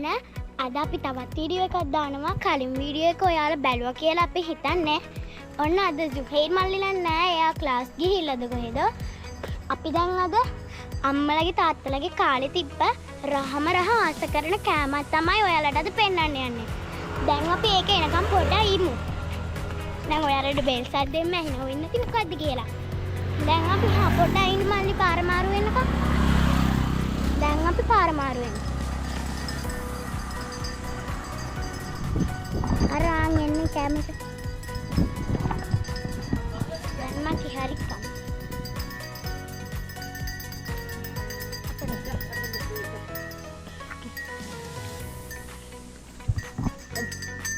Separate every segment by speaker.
Speaker 1: ඔන්න අද අපි තවත් වීඩියෝ එකක් දානවා. කලින් වීඩියෝ එක ඔයාලා බැලුවා කියලා අපි හිතන්නේ. ඔන්න අද ජුහේර් මල්ලිලා නෑ. එයා ක්ලාස් ගිහිල්ලාද කොහෙද? අපි දැන් අද අම්මලගේ තාත්තලගේ කාලේ තිබ්බ රහම ආස කරන කෑමක් තමයි ඔයාලට අද පෙන්වන්න යන්නේ. දැන් අපි ඒක එනකම් පොඩ්ඩක් ඉමු. දැන් ඔයාලට බෙල් සද්දෙම ඇහෙනව ඉන්න ඉතින් මොකද්ද කියලා. දැන් අපි පොඩ්ඩක් ඉන්න මල්ලි පාර මාරු වෙනකම්. දැන් අපි පාර මාරු වෙනවා. අරන් එන්නේ කැමරට. දැන් මම කිහරි කම්.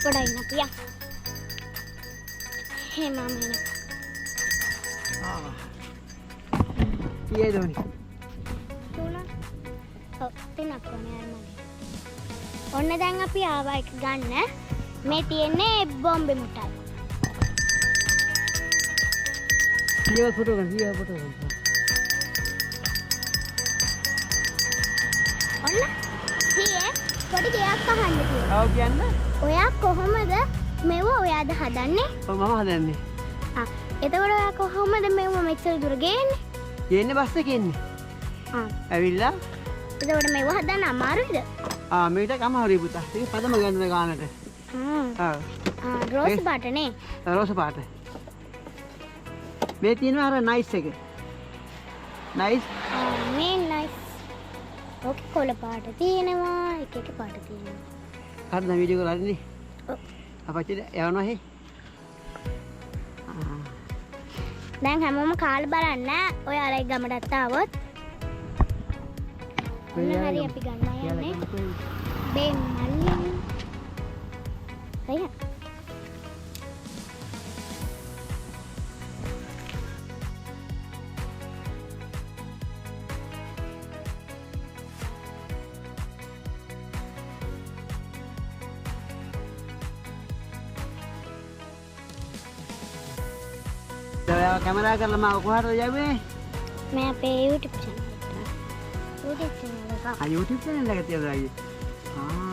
Speaker 1: පොඩ්ඩක් ඉන්න පියා. හේ මම එනවා.
Speaker 2: ये धोनी
Speaker 1: තුනක් ඕනේ අර මගේ. ඔන්න දැන් අපි ආවා එක ගන්න. මේ තියෙන්නේ බොම්බේ මුට්ටයි.
Speaker 2: ये फोटो कर
Speaker 1: ඔන්න hier පොඩි දෙයක් අහන්න කියලා.
Speaker 2: ඔව් කියන්න.
Speaker 1: ඔයා කොහොමද මේව ඔයාද හදන්නේ?
Speaker 2: ඔව් මම හදන්නේ.
Speaker 1: එතකොට ඔයා කොහොමද මේව මෙච්චර දුර ගේන්නේ?
Speaker 2: ගේන්නේ බස් එකේ ඉන්නේ. ඇවිල්ලා
Speaker 1: එතකොට මේව හදන්න අමාරුයිද?
Speaker 2: මේකට අමාරුයි පුතා. ඒක පදම ගන්න ගානට.
Speaker 1: රෝස් පාටනේ.
Speaker 2: රෝස් පාට. මේ තියෙනවා අර නයිස් එක. නයිස්.
Speaker 1: මේ නයිස්. ඕකේ කොළ පාට තියෙනවා. එක පාට තියෙනවා.
Speaker 2: හරිද වීඩියෝ එක හරිනේ?
Speaker 1: ඔව්.
Speaker 2: අපච්චිට යවනවා හේ.
Speaker 1: දැන් හැමෝම කාලා බලන්න. ඔයාලා ඒ ගමටත් ආවොත්. ඔන්න හරි අපි ගන්න යන්නේ. බේ මල්ලි. හරිය.
Speaker 2: දැන් කැමරා කරලා මම කොහාටද යන්නේ?
Speaker 1: मैं पे YouTube चैनल YouTube चैनल का
Speaker 2: YouTube channel එක තියලා ඉන්නේ.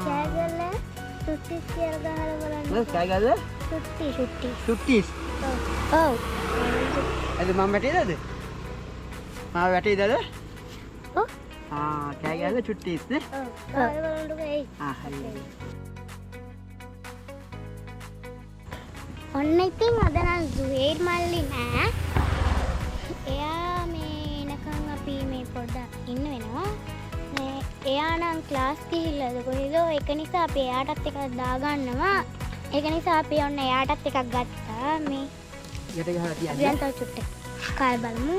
Speaker 1: क्या कर ले छुट्टी शेयर गहरा බලන්න.
Speaker 2: काय කරද?
Speaker 1: छुट्टी.
Speaker 2: छुट्टीස්.
Speaker 1: ඔව්.
Speaker 2: එද මම වැටේදද? වැටේදද?
Speaker 1: ඔව්.
Speaker 2: काय කරද छुट्टीස් නේ?
Speaker 1: ඔව්. බලන්නකෝ එයි.
Speaker 2: හරි.
Speaker 1: ඔන්න ඉතින් අද නම් ජුහේර් මල්ලි නෑ. එයා මේ එනකන් අපි මේ පොඩ්ඩක් ඉන්න වෙනවා. මේ එයා නම් ක්ලාස් ගිහිල්ලාද කොහෙද? ඒක නිසා අපි එයාටත් එකක් දාගන්නවා. ඒක නිසා අපි ඔන්න එයාටත් එකක් ගත්තා. මේ
Speaker 2: යට ගහලා තියන්න.
Speaker 1: දැන් තව චුට්ටක් කාල් බලමු.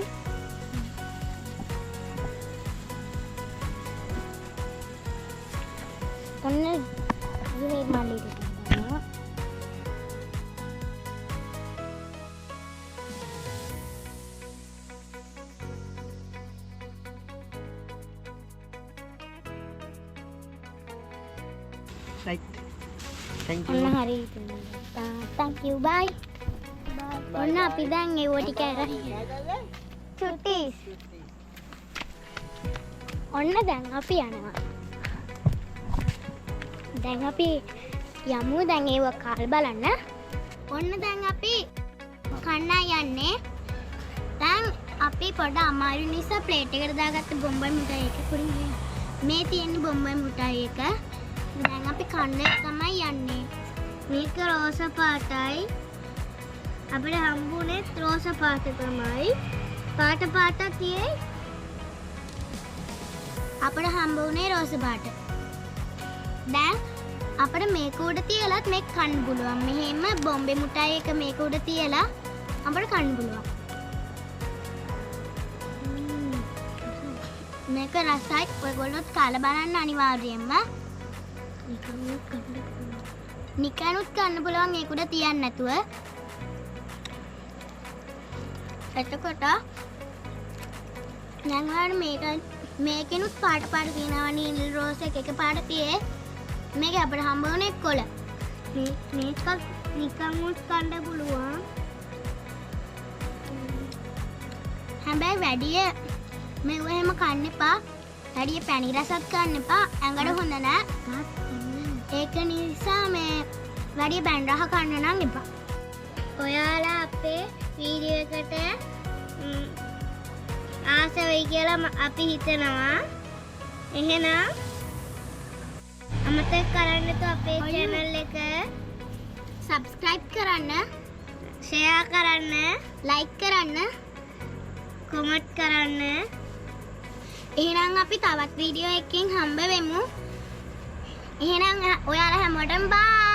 Speaker 1: ඔන්න ජුහේර් මල්ලිට දානවා.
Speaker 2: right thank you
Speaker 1: ඔන්න හරි thank you bye ඔන්න අපි දැන් ඒව ටික අරගෙන චුට්ටිස් ඔන්න දැන් අපි යනවා දැන් අපි යමු දැන් ඒව කාල් බලන්න ඔන්න දැන් අපි කන්න යන්නේ දැන් අපි පොඩ අමාරු නිසා ප්ලේට් එකට දාගත්ත බොම්බයි මුටයි එක පුරින් මේ තියෙන බොම්බයි මුටයි එක දැන් අපි කන්නේ තමයි යන්නේ. මේක රෝස පාටයි. අපිට හම්බුනේ රෝස පාට තමයි. පාට තියෙයි. අපිට හම්බුනේ රෝස පාට. දැන් අපිට මේක උඩ තියලත් මේක කන්න පුළුවන්. මෙහෙම බොම්බේ මුටයි එක මේක උඩ තියලා අපිට කන්න පුළුවන්. මේක රසයි. ඔයගොල්ලොත් කාලා බලන්න අනිවාර්යයෙන්ම. නිකනුත් කන්න පුළුවන් ඒක උඩ තියන්න නැතුව. එතකොට දැන් ඔයාලට මේකෙනුත් පාට තියෙනවා නීල් රෝස් එක පාට තියේ. මේක අපිට හම්බ වුණේ කොළ. මේක නිකන්වත් කන්න පුළුවන්. හැබැයි වැඩි මේව එහෙම කන්න එපා. වැඩි පැණි රසත් කරන්න එපා. ඇඟට හොඳ නෑ. ඒක නිසා මේ වැඩි බැන් රහ කන්න නම් එපා. ඔයාලා අපේ වීඩියෝ එකට ආස වෙයි කියලා අපි හිතනවා. එහෙනම් අමතක කරන්න තු අපේ channel එක subscribe කරන්න, share කරන්න, like කරන්න, comment කරන්න. එහෙනම් අපි තවත් වීඩියෝ එකකින් හම්බ වෙමු. එහෙනම් ඔයාලා හැමෝටම bye.